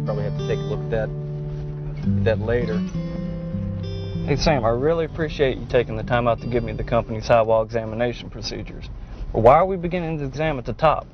Probably have to take a look at that later. Hey Sam, I really appreciate you taking the time out to give me the company's high wall examination procedures. But why are we beginning to examine at the top?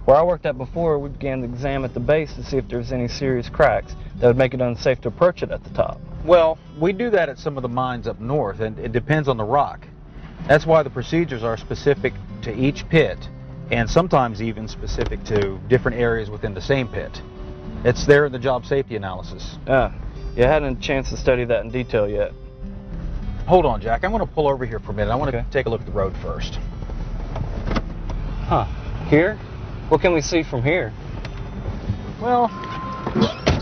Where I worked at before, we began to examine at the base to see if there's any serious cracks that would make it unsafe to approach it at the top. Well, we do that at some of the mines up north, and it depends on the rock. That's why the procedures are specific to each pit, and sometimes even specific to different areas within the same pit. It's there in the job safety analysis. Yeah, I hadn't a chance to study that in detail yet. Hold on, Jack. I'm going to pull over here for a minute. I want to take a look at the road first. Huh. Here? What can we see from here? Well,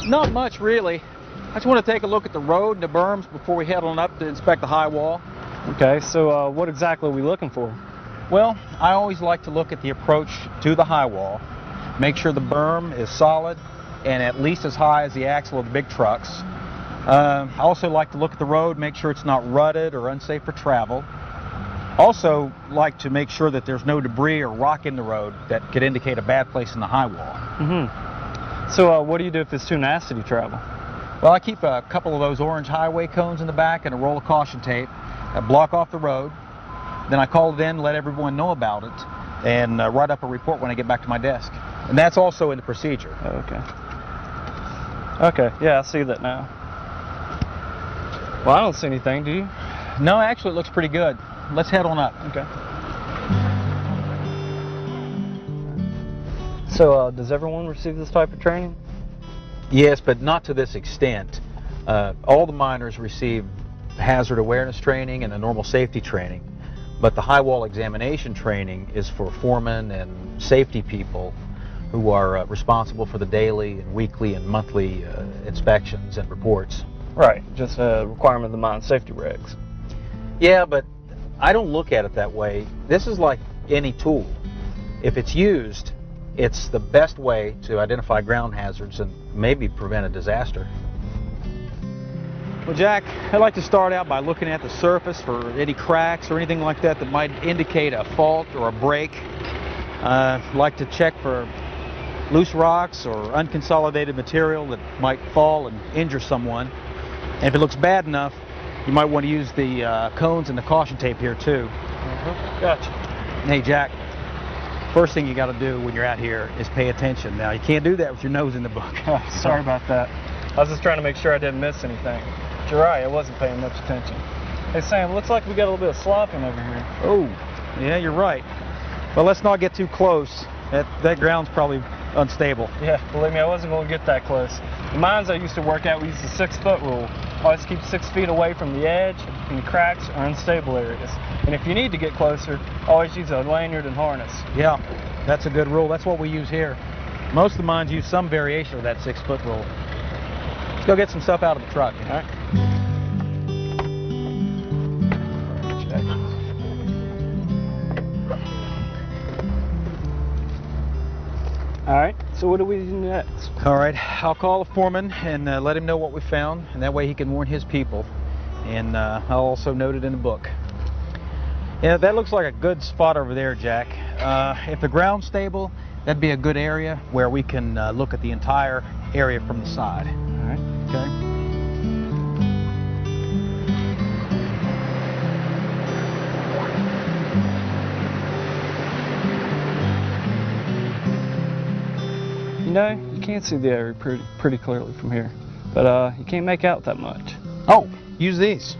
not much really. I just want to take a look at the road and the berms before we head on up to inspect the high wall. Okay, so what exactly are we looking for? Well, I always like to look at the approach to the high wall, make sure the berm is solid and at least as high as the axle of the big trucks. I also like to look at the road, make sure it's not rutted or unsafe for travel. Also like to make sure that there's no debris or rock in the road that could indicate a bad place in the high wall. Mm-hmm. So what do you do if it's too nasty to travel? Well, I keep a couple of those orange highway cones in the back and a roll of caution tape. I block off the road. Then I call it in, let everyone know about it, and write up a report when I get back to my desk. And that's also in the procedure. Okay. Okay, yeah, I see that now. Well, I don't see anything, do you? No, actually it looks pretty good. Let's head on up. Okay. So, does everyone receive this type of training? Yes, but not to this extent. All the miners receive hazard awareness training and a normal safety training, but the high wall examination training is for foremen and safety people who are responsible for the daily and weekly and monthly inspections and reports. Right, just a requirement of the mine safety regs. Yeah, but I don't look at it that way. This is like any tool. If it's used, it's the best way to identify ground hazards and maybe prevent a disaster. Well, Jack, I'd like to start out by looking at the surface for any cracks or anything like that that might indicate a fault or a break. I'd like to check for loose rocks or unconsolidated material that might fall and injure someone. And if it looks bad enough, you might want to use the cones and the caution tape here too. Gotcha. Hey, Jack, first thing you got to do when you're out here is pay attention. Now, you can't do that with your nose in the book. Sorry about that. I was just trying to make sure I didn't miss anything. But you're right, I wasn't paying much attention. Hey Sam, looks like we got a little bit of sloughing over here. Oh, yeah, you're right. Well, let's not get too close. That ground's probably unstable. Yeah, believe me, I wasn't going to get that close. The mines I used to work at, we used the 6-foot rule. Always keep 6 feet away from the edge, any cracks or unstable areas. And if you need to get closer, always use a lanyard and harness. Yeah, that's a good rule. That's what we use here. Most of the mines use some variation of that 6-foot rule. Let's go get some stuff out of the truck. All right? All right, so what do we do next? All right, I'll call the foreman and let him know what we found, and that way he can warn his people. And I'll also note it in the book. Yeah, that looks like a good spot over there, Jack. If the ground's stable, that'd be a good area where we can look at the entire area from the side. All right. Okay. You know, you can't see the area pretty clearly from here, but you can't make out that much. Oh, use these.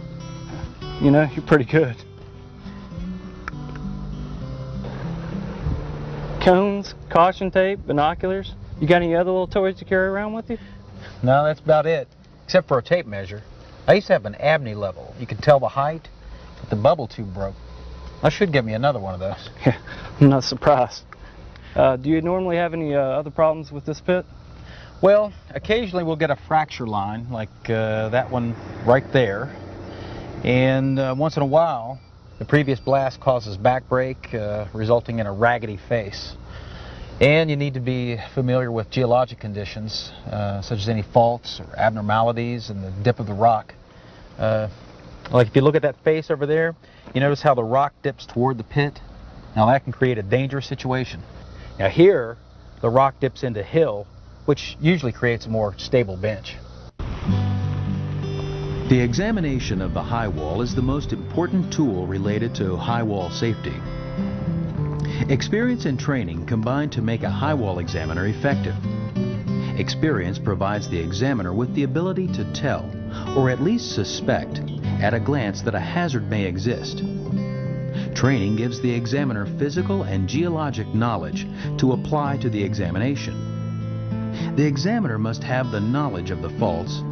You know, you're pretty good. Cones, caution tape, binoculars. You got any other little toys to carry around with you? No, that's about it, except for a tape measure. I used to have an Abney level. You could tell the height, but the bubble tube broke. I should get me another one of those. Yeah, I'm not surprised. Do you normally have any other problems with this pit? Well, occasionally we'll get a fracture line, like that one right there. And once in a while, the previous blast causes back break, resulting in a raggedy face. And you need to be familiar with geologic conditions, such as any faults or abnormalities in the dip of the rock. Like if you look at that face over there, you notice how the rock dips toward the pit? Now that can create a dangerous situation. Now here, the rock dips into hill, which usually creates a more stable bench. The examination of the high wall is the most important tool related to high wall safety. Experience and training combine to make a high wall examiner effective. Experience provides the examiner with the ability to tell, or at least suspect, at a glance that a hazard may exist. Training gives the examiner physical and geologic knowledge to apply to the examination. The examiner must have the knowledge of the faults,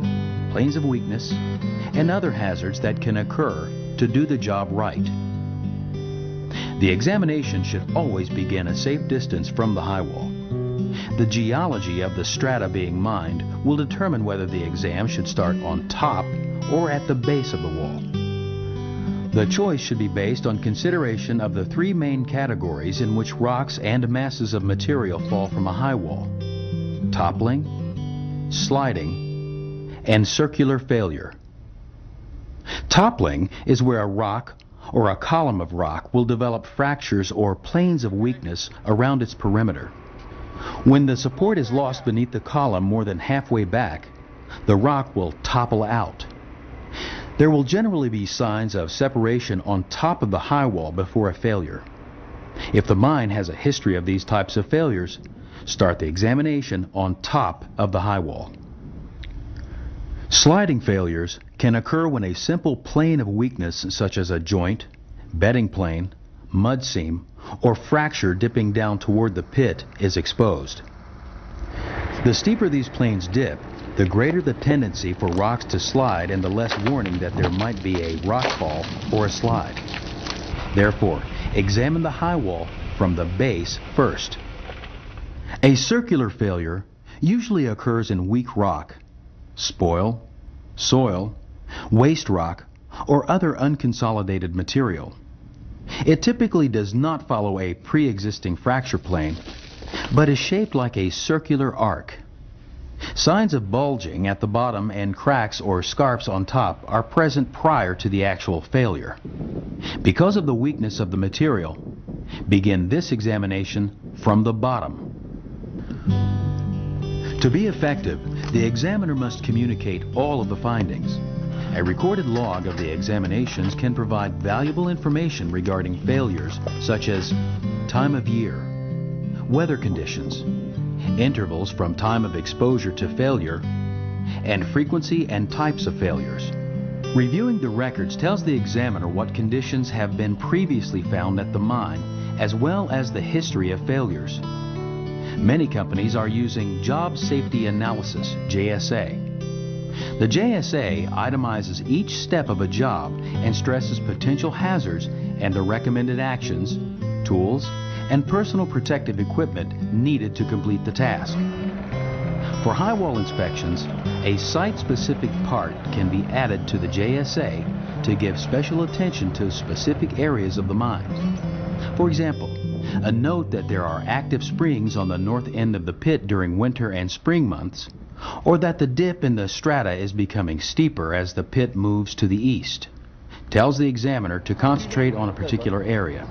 planes of weakness, and other hazards that can occur to do the job right. The examination should always begin a safe distance from the high wall. The geology of the strata being mined will determine whether the exam should start on top or at the base of the wall. The choice should be based on consideration of the three main categories in which rocks and masses of material fall from a high wall: toppling, sliding, and circular failure. Toppling is where a rock or a column of rock will develop fractures or planes of weakness around its perimeter. When the support is lost beneath the column more than halfway back, the rock will topple out. There will generally be signs of separation on top of the high wall before a failure. If the mine has a history of these types of failures, start the examination on top of the high wall. Sliding failures can occur when a simple plane of weakness such as a joint, bedding plane, mud seam, or fracture dipping down toward the pit is exposed. The steeper these planes dip, the greater the tendency for rocks to slide and the less warning that there might be a rock fall or a slide. Therefore, examine the high wall from the base first. A circular failure usually occurs in weak rock, spoil, soil, waste rock, or other unconsolidated material. It typically does not follow a pre-existing fracture plane, but is shaped like a circular arc. Signs of bulging at the bottom and cracks or scarps on top are present prior to the actual failure. Because of the weakness of the material, begin this examination from the bottom. To be effective, the examiner must communicate all of the findings. A recorded log of the examinations can provide valuable information regarding failures such as time of year, weather conditions, intervals from time of exposure to failure, and frequency and types of failures. Reviewing the records tells the examiner what conditions have been previously found at the mine, as well as the history of failures. Many companies are using Job Safety Analysis, JSA. The JSA itemizes each step of a job and stresses potential hazards and the recommended actions, tools, and personal protective equipment needed to complete the task. For high wall inspections, a site-specific part can be added to the JSA to give special attention to specific areas of the mine. For example, a note that there are active springs on the north end of the pit during winter and spring months, or that the dip in the strata is becoming steeper as the pit moves to the east, tells the examiner to concentrate on a particular area.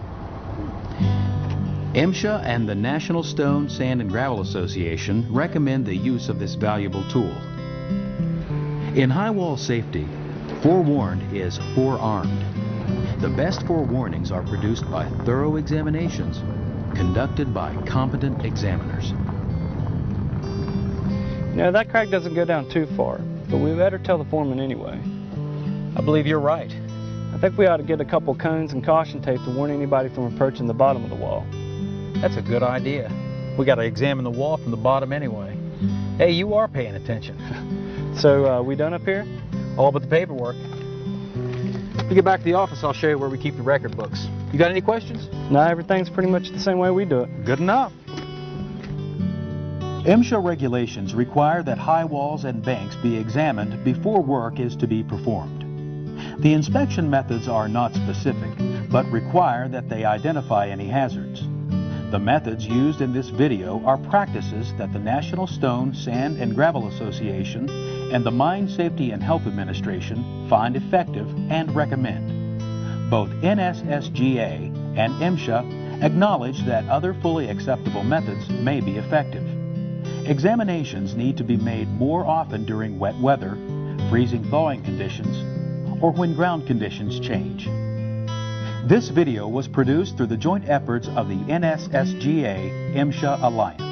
MSHA and the National Stone, Sand and Gravel Association recommend the use of this valuable tool. In high wall safety, forewarned is forearmed. The best forewarnings are produced by thorough examinations conducted by competent examiners. You know, that crack doesn't go down too far, but we better tell the foreman anyway. I believe you're right. I think we ought to get a couple cones and caution tape to warn anybody from approaching the bottom of the wall. That's a good idea. We got to examine the wall from the bottom anyway. Hey, you are paying attention. So, we done up here? All but the paperwork. You get back to the office, I'll show you where we keep the record books. You got any questions? No, everything's pretty much the same way we do it. Good enough. MSHA regulations require that high walls and banks be examined before work is to be performed. The inspection methods are not specific, but require that they identify any hazards. The methods used in this video are practices that the National Stone, Sand and Gravel Association and the Mine Safety and Health Administration find effective and recommend. Both NSSGA and MSHA acknowledge that other fully acceptable methods may be effective. Examinations need to be made more often during wet weather, freezing thawing conditions, or when ground conditions change. This video was produced through the joint efforts of the NSSGA-MSHA Alliance.